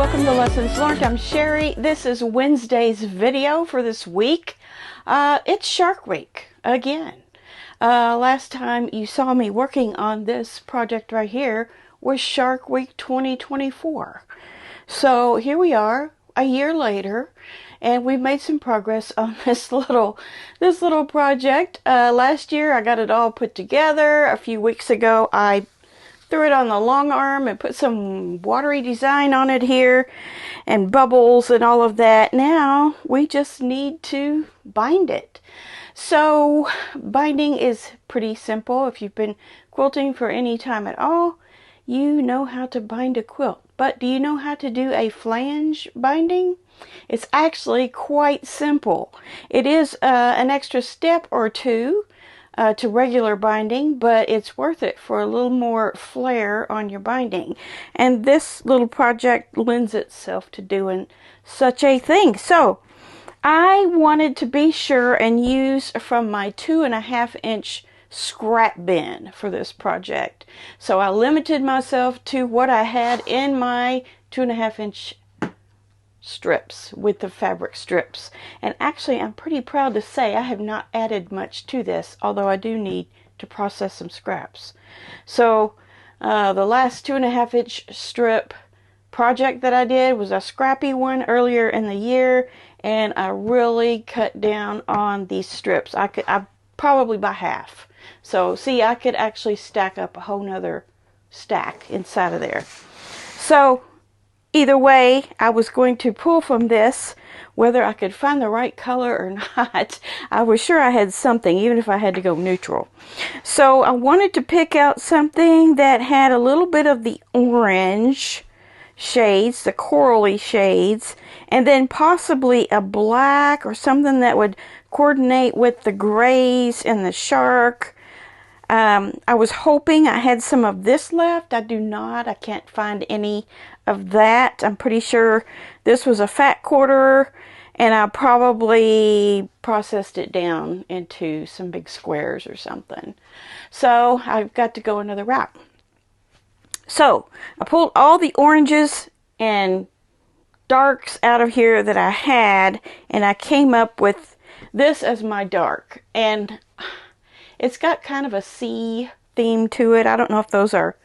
welcome to Lessons Learned. I'm Sherry. This is Wednesday's video for this week. It's Shark Week again. Last time you saw me working on this project right here was Shark Week 2024. So here we are a year later, and we've made some progress on this little project. Last year I got it all put together. A few weeks ago I threw it on the long arm and put some watery design on it here and bubbles and all of that. Now we just need to bind it. So binding is pretty simple. If you've been quilting for any time at all, you know how to bind a quilt. But do you know how to do a flange binding? It's actually quite simple. It is an extra step or two to regular binding, but it's worth it for a little more flair on your binding. And this little project lends itself to doing such a thing. So I wanted to be sure and use from my 2.5 inch scrap bin for this project. So I limited myself to what I had in my 2.5 inch strips with the fabric strips. And actually I'm pretty proud to say I have not added much to this, although I do need to process some scraps. So the last 2.5 inch strip project that I did was a scrappy one earlier in the year, and I really cut down on these strips. I probably by half. So see, I could actually stack up a whole nother stack inside of there. So either way, I was going to pull from this, whether I could find the right color or not. I was sure I had something, even if I had to go neutral. So I wanted to pick out something that had a little bit of the orange shades, the corally shades, and then possibly a black or something that would coordinate with the grays and the shark. I was hoping I had some of this left. I do not. I can't find any of that. I'm pretty sure this was a fat quarter, and I probably processed it down into some big squares or something. So I've got to go another route. So I pulled all the oranges and darks out of here that I had, and I came up with this as my dark. And it's got kind of a sea theme to it. I don't know if those are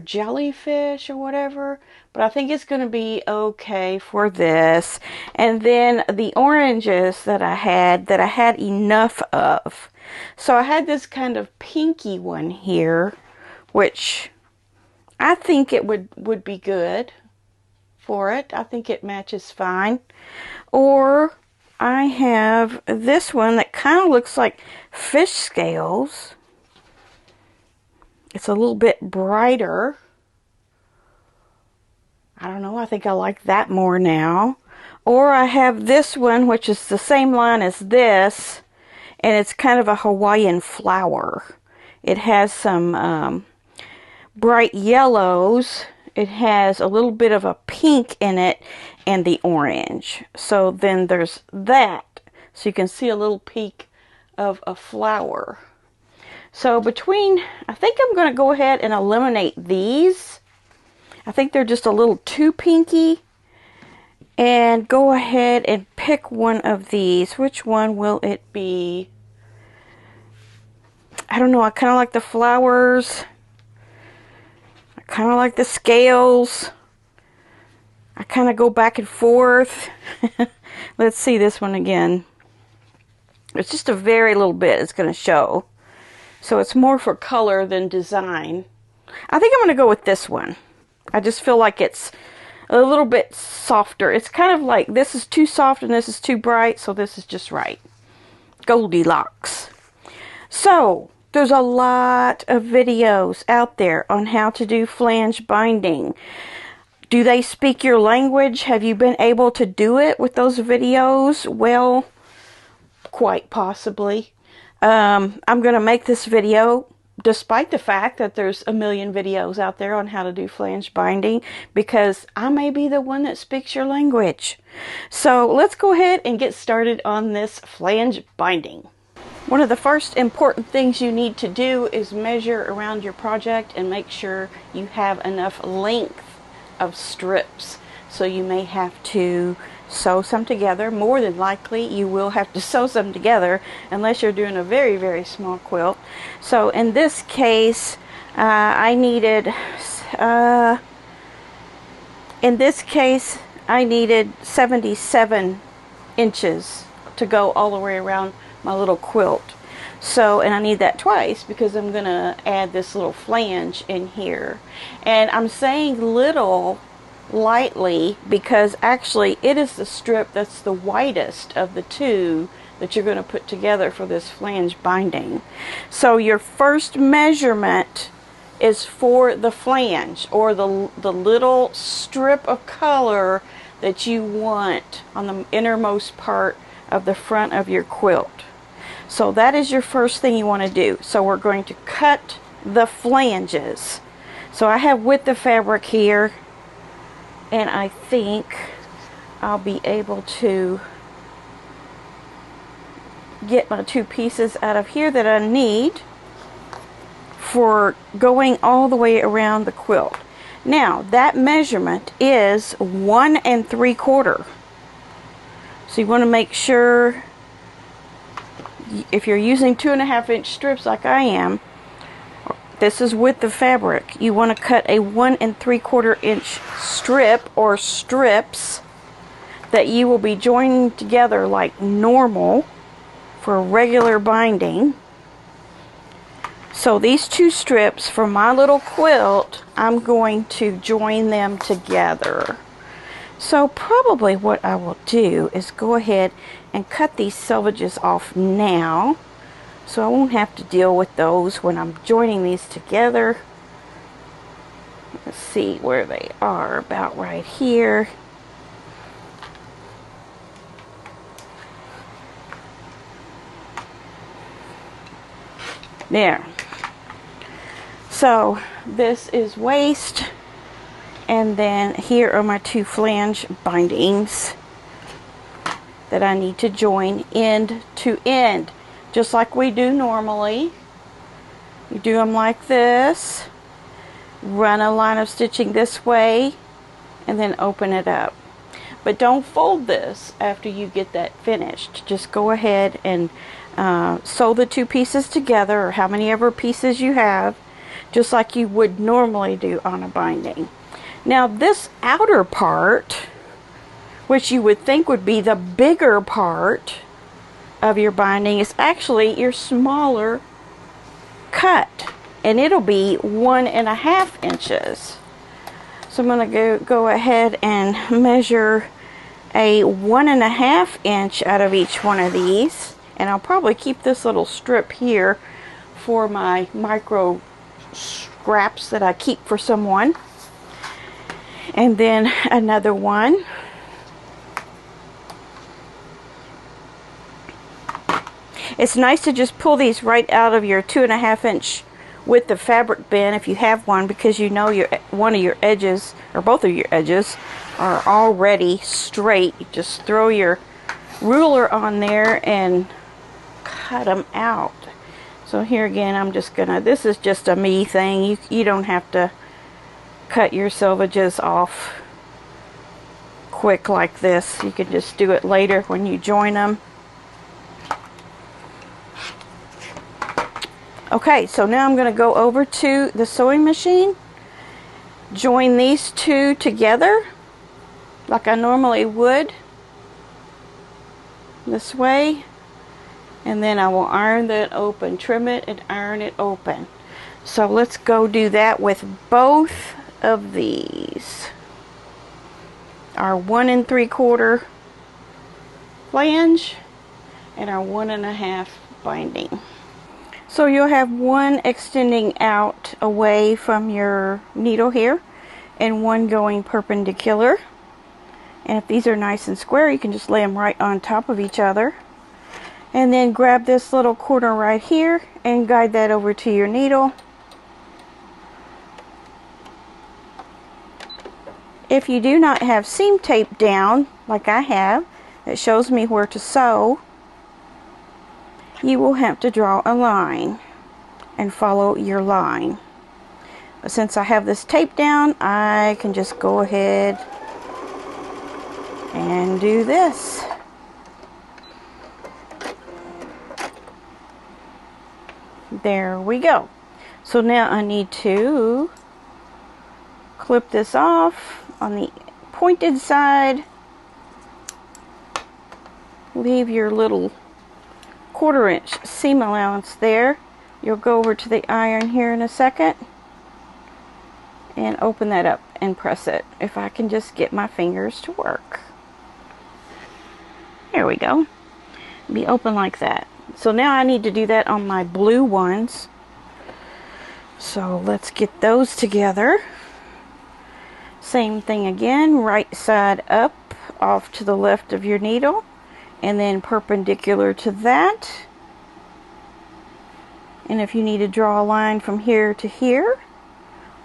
jellyfish or whatever, but I think it's going to be okay for this. And then the oranges that I had enough of. So I had this kind of pinky one here, which I think it would be good for it. I think it matches fine. Or I have this one that kind of looks like fish scales. It's a little bit brighter. I don't know, I think I like that more now. Or I have this one, which is the same line as this, and it's kind of a Hawaiian flower. It has some bright yellows. It has a little bit of a pink in it and the orange. So then there's that. So you can see a little peek of a flower. So I think I'm going to go ahead and eliminate these. I think they're just a little too pinky. And go ahead and pick one of these. Which one will it be? I don't know. I kind of like the flowers. I kind of like the scales. I kind of go back and forth. Let's see this one again. It's just a very little bit it's going to show. So it's more for color than design. I think I'm going to go with this one. I just feel like it's a little bit softer. It's kind of like this is too soft and this is too bright, so this is just right. Goldilocks. So there's a lot of videos out there on how to do flange binding. Do they speak your language? Have you been able to do it with those videos? Well, quite possibly. I'm going to make this video despite the fact that there's a million videos out there on how to do flange binding, because I may be the one that speaks your language. So let's go ahead and get started on this flange binding. One of the first important things you need to do is measure around your project and make sure you have enough length of strips. so you may have to sew some together. More than likely you will have to sew some together unless you're doing a very, very small quilt. So in this case, I needed 77 inches to go all the way around my little quilt. So, and I need that twice because I'm going to add this little flange in here. And I'm saying little lightly because actually it is the strip that's the widest of the two that you're going to put together for this flange binding. So your first measurement is for the flange, or the little strip of color that you want on the innermost part of the front of your quilt. So that is your first thing you want to do. So we're going to cut the flanges. So I have width of fabric here, and I think I'll be able to get my two pieces out of here that I need for going all the way around the quilt. Now that measurement is 1 3/4. So you want to make sure, if you're using 2.5 inch strips like I am, this is width of fabric, you want to cut a 1 3/4 inch strip or strips that you will be joining together like normal for regular binding. So these two strips for my little quilt, I'm going to join them together. So probably what I will do is go ahead and cut these selvages off now, so I won't have to deal with those when I'm joining these together. Let's see where they are, about right here. There. So this is waist, and then here are my two flange bindings that I need to join end to end, just like we do normally. You do them like this, run a line of stitching this way, and then open it up. But don't fold this after you get that finished. Just go ahead and sew the two pieces together, or how many ever pieces you have, just like you would normally do on a binding. Now this outer part, which you would think would be the bigger part of your binding, is actually your smaller cut, and it'll be 1.5 inches. So I'm going to go ahead and measure a 1.5 inch out of each one of these, and I'll probably keep this little strip here for my micro scraps that I keep for someone. And then another one. It's nice to just pull these right out of your 2.5 inch width of fabric bin if you have one, because you know one of your edges, or both of your edges, are already straight. You just throw your ruler on there and cut them out. So here again, I'm just gonna, this is just a me thing. You don't have to cut your selvages off quick like this. You can just do it later when you join them. Okay, so now I'm going to go over to the sewing machine, join these two together like I normally would, this way, and then I will iron that open, trim it and iron it open. So let's go do that with both of these. Our 1 3/4 flange and our 1.5 binding. So you'll have one extending out away from your needle here, and one going perpendicular. And if these are nice and square, you can just lay them right on top of each other. And then grab this little corner right here and guide that over to your needle. If you do not have seam tape down, like I have, that shows me where to sew, you will have to draw a line and follow your line. But since I have this tape down, I can just go ahead and do this. There we go. So now I need to clip this off on the pointed side. Leave your little 1/4 inch seam allowance there. You'll go over to the iron here in a second and open that up and press it. If I can just get my fingers to work. There we go. Be open like that. So now I need to do that on my blue ones. So let's get those together. Same thing again, right side up, off to the left of your needle, and then perpendicular to that. And if you need to draw a line from here to here,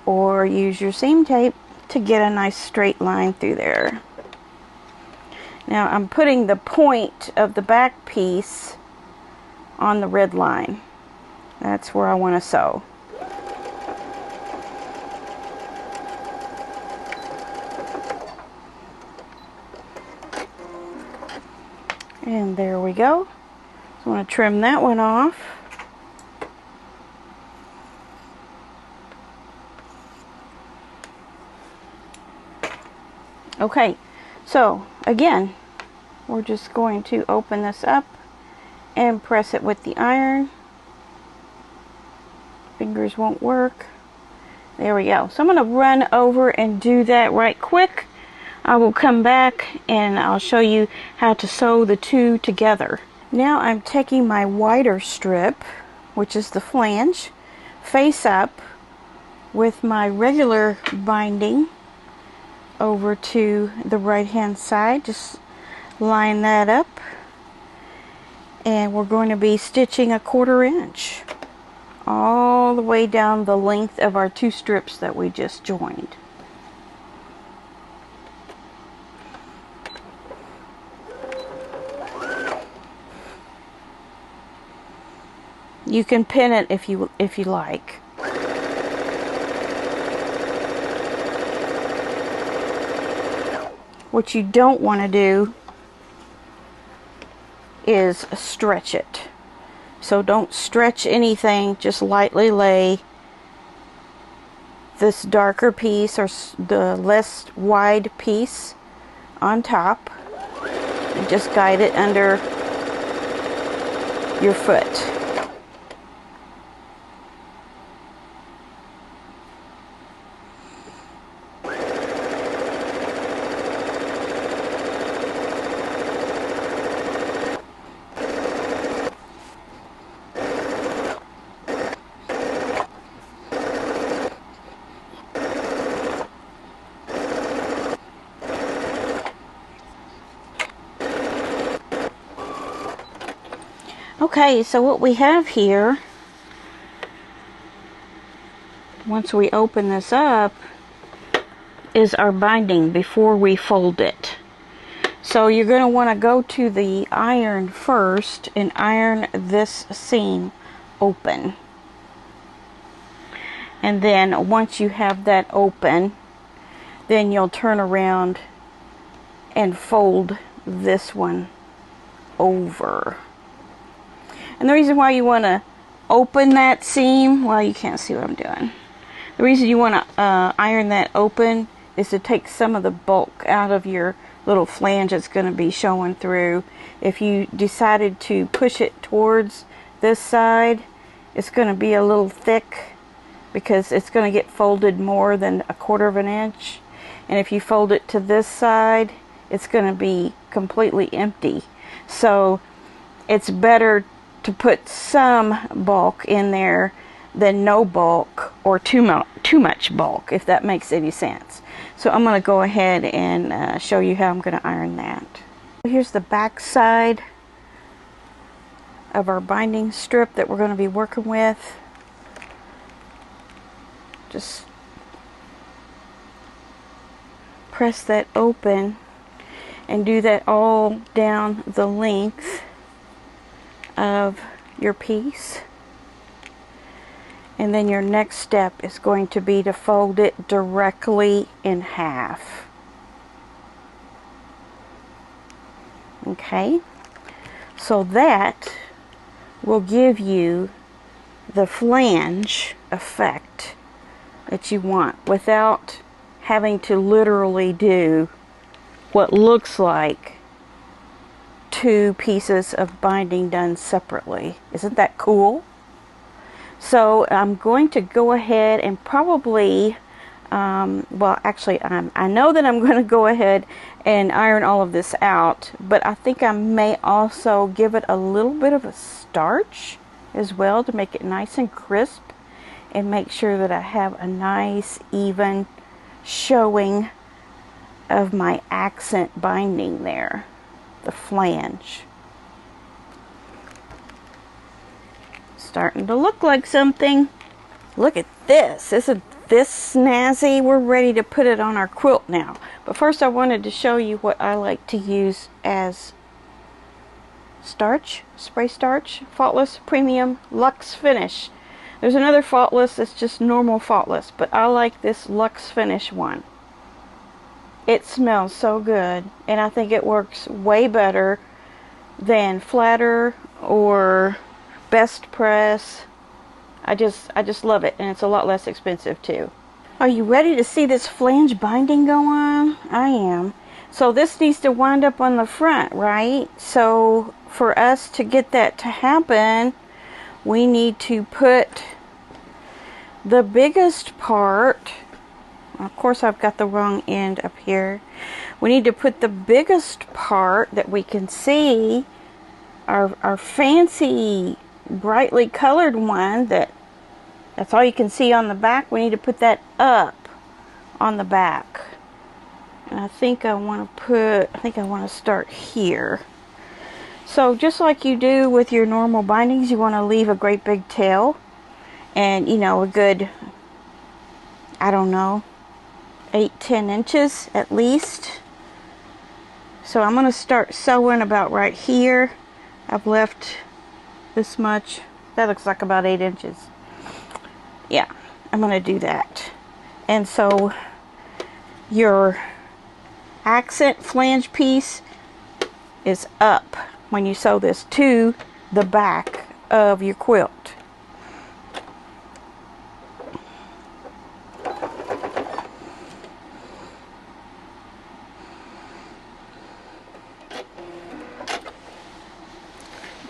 or use your seam tape to get a nice straight line through there. Now I'm putting the point of the back piece on the red line. That's where I want to sew. And there we go. So I want to trim that one off. Okay, so again, we're just going to open this up and press it with the iron. Fingers won't work. There we go. So I'm going to run over and do that right quick. I will come back and I'll show you how to sew the two together. Now I'm taking my wider strip, which is the flange, face up with my regular binding over to the right hand side. Just line that up, and we're going to be stitching a 1/4 inch all the way down the length of our two strips that we just joined. You can pin it if you like. What you don't want to do is stretch it. So don't stretch anything, just lightly lay this darker piece or the less wide piece on top and just guide it under your foot. Okay, so what we have here, once we open this up, is our binding before we fold it. So you're going to want to go to the iron first and iron this seam open. And then once you have that open, then you'll turn around and fold this one over. And the reason why you want to open that seam, well, you can't see what I'm doing. The reason you want to iron that open is to take some of the bulk out of your little flange that's going to be showing through. If you decided to push it towards this side, it's going to be a little thick because it's going to get folded more than 1/4 inch. And if you fold it to this side, it's going to be completely empty. So it's better to put some bulk in there than no bulk or too much bulk, if that makes any sense. So I'm going to go ahead and show you how I'm going to iron that. Here's the back side of our binding strip that we're going to be working with. Just press that open and do that all down the length of your piece. And then your next step is going to be to fold it directly in half. Okay, so that will give you the flange effect that you want without having to literally do what looks like two pieces of binding done separately. Isn't that cool? So I'm going to go ahead and probably, well, actually, I know that I'm going to go ahead and iron all of this out, but I think I may also give it a little bit of a starch as well to make it nice and crisp and make sure that I have a nice, even showing of my accent binding there, the flange. Starting to look like something. Look at this. Isn't this snazzy? We're ready to put it on our quilt now. But first I wanted to show you what I like to use as starch, spray starch, Faultless Premium Luxe Finish. There's another Faultless that's just normal Faultless, but I like this Luxe Finish one. It smells so good, and I think it works way better than Flatter or Best Press. I just love it, and it's a lot less expensive too. Are you ready to see this flange binding go on? I am. So this needs to wind up on the front, right? So for us to get that to happen, we need to put the biggest part, of course I've got the wrong end up here. We need to put the biggest part that we can see, our fancy brightly colored one that's all you can see on the back. We need to put that up on the back. And I think I want to start here. So just like you do with your normal bindings, you want to leave a great big tail and, you know, a good, I don't know, 8-10 inches at least. So I'm going to start sewing about right here. I've left this much. That looks like about 8 inches. Yeah, I'm going to do that. And so your accent flange piece is up when you sew this to the back of your quilt.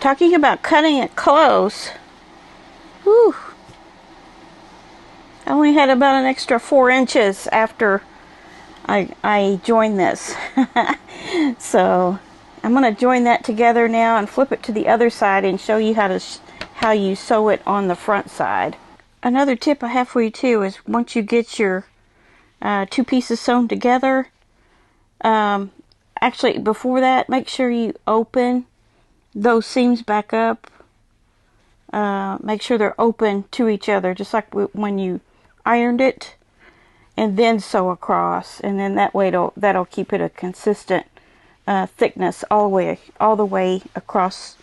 Talking about cutting it close, whew, I only had about an extra 4 inches after I joined this. So I'm going to join that together now and flip it to the other side and show you how you sew it on the front side. Another tip I have for you too is once you get your two pieces sewn together, actually before that, make sure you open those seams back up. Make sure they're open to each other, just like when you ironed it, and then sew across, and then that way that'll keep it a consistent thickness all the way across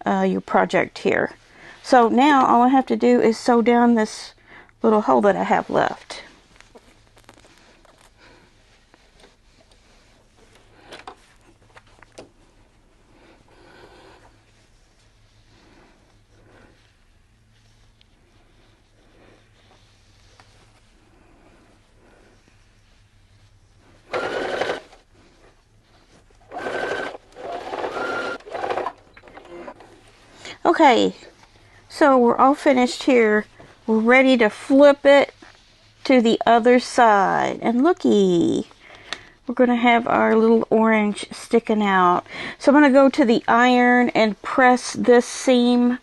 your project here. So now all I have to do is sew down this little hole that I have left. Okay, so we're all finished here. We're ready to flip it to the other side. And looky, we're going to have our little orange sticking out. So I'm going to go to the iron and press this seam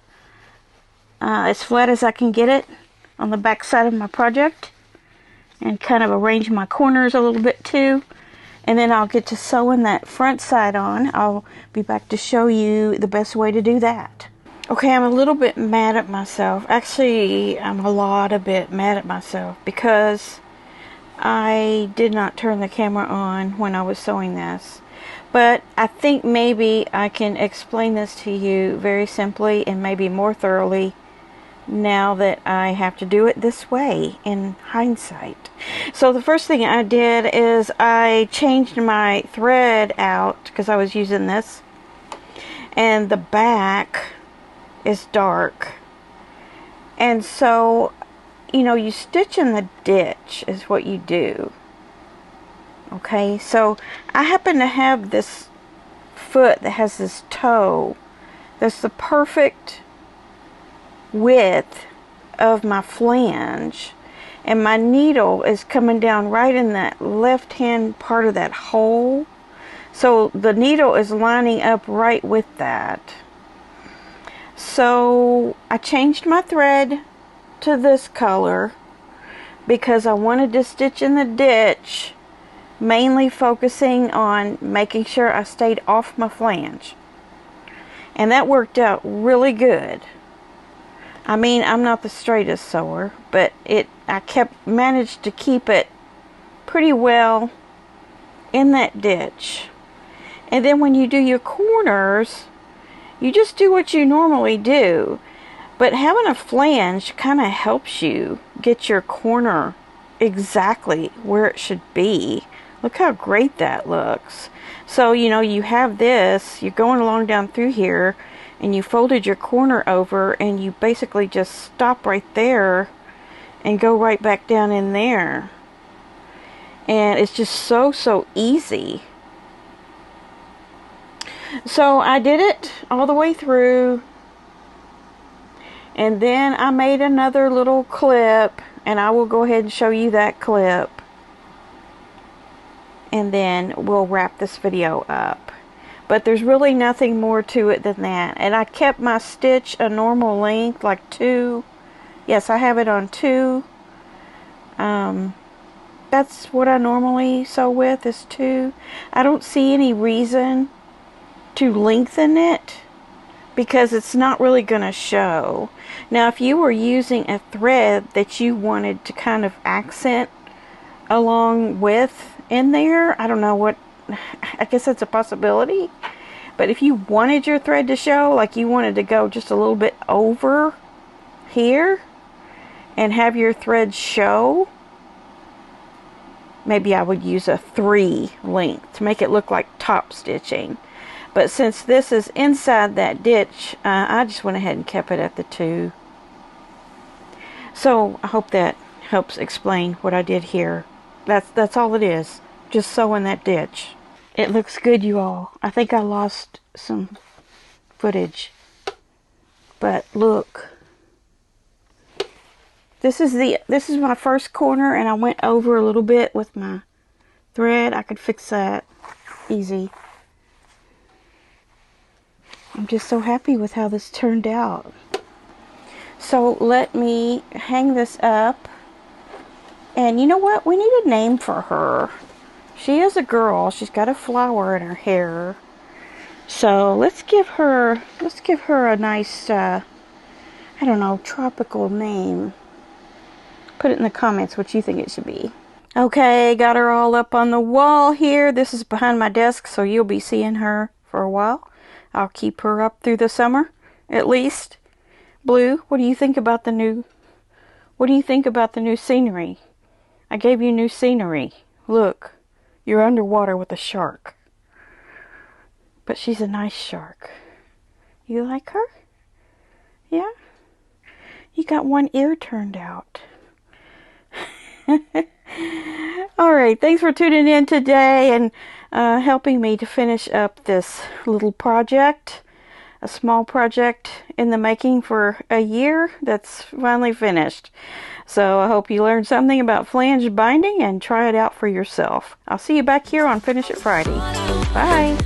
as flat as I can get it on the back side of my project. And kind of arrange my corners a little bit too. And then I'll get to sewing that front side on. I'll be back to show you the best way to do that. Okay, I'm a little bit mad at myself. Actually, I'm a bit mad at myself because I did not turn the camera on when I was sewing this. But I think maybe I can explain this to you very simply and maybe more thoroughly now that I have to do it this way in hindsight. So the first thing I did is I changed my thread out because I was using this and the back is dark. And so, you know, you stitch in the ditch is what you do. Okay, so I happen to have this foot that has this toe that's the perfect width of my flange, and my needle is coming down right in that left hand part of that hole, so the needle is lining up right with that. So I changed my thread to this color because I wanted to stitch in the ditch, mainly focusing on making sure I stayed off my flange, and that worked out really good. I mean, I'm not the straightest sewer, but I managed to keep it pretty well in that ditch. And then when you do your corners, you just do what you normally do. But having a flange kind of helps you get your corner exactly where it should be. Look how great that looks. So, you know, you have this, you're going along down through here, and you folded your corner over, and you basically just stop right there and go right back down in there. And it's just so easy. So I did it all the way through, and then I made another little clip, and I will go ahead and show you that clip, and then we'll wrap this video up. But there's really nothing more to it than that. And I kept my stitch a normal length, like 2. Yes, I have it on 2. That's what I normally sew with, is 2. I don't see any reason to lengthen it because it's not really going to show. Now, if you were using a thread that you wanted to kind of accent along with in there, I don't know what, I guess that's a possibility. But if you wanted your thread to show, like you wanted to go just a little bit over here and have your thread show, maybe I would use a 3 length to make it look like top stitching. But since this is inside that ditch, I just went ahead and kept it at the 2. So I hope that helps explain what I did here. That's all it is. Just sewing that ditch. It looks good, you all. I think I lost some footage. But look. This is my first corner, and I went over a little bit with my thread. I could fix that easy. I'm just so happy with how this turned out. So let me hang this up. And you know what? We need a name for her. She is a girl. She's got a flower in her hair. So let's give her a nice, I don't know, tropical name. Put it in the comments what you think it should be. Okay, got her all up on the wall here. This is behind my desk, so you'll be seeing her for a while. I'll keep her up through the summer, at least. Blue, what do you think about the new scenery? I gave you new scenery. Look, you're underwater with a shark. But she's a nice shark. You like her? Yeah? You got one ear turned out. Alright, thanks for tuning in today and helping me to finish up this little project. A small project in the making for a year that's finally finished. So I hope you learned something about flange binding and try it out for yourself. I'll see you back here on Finish It Friday. Bye!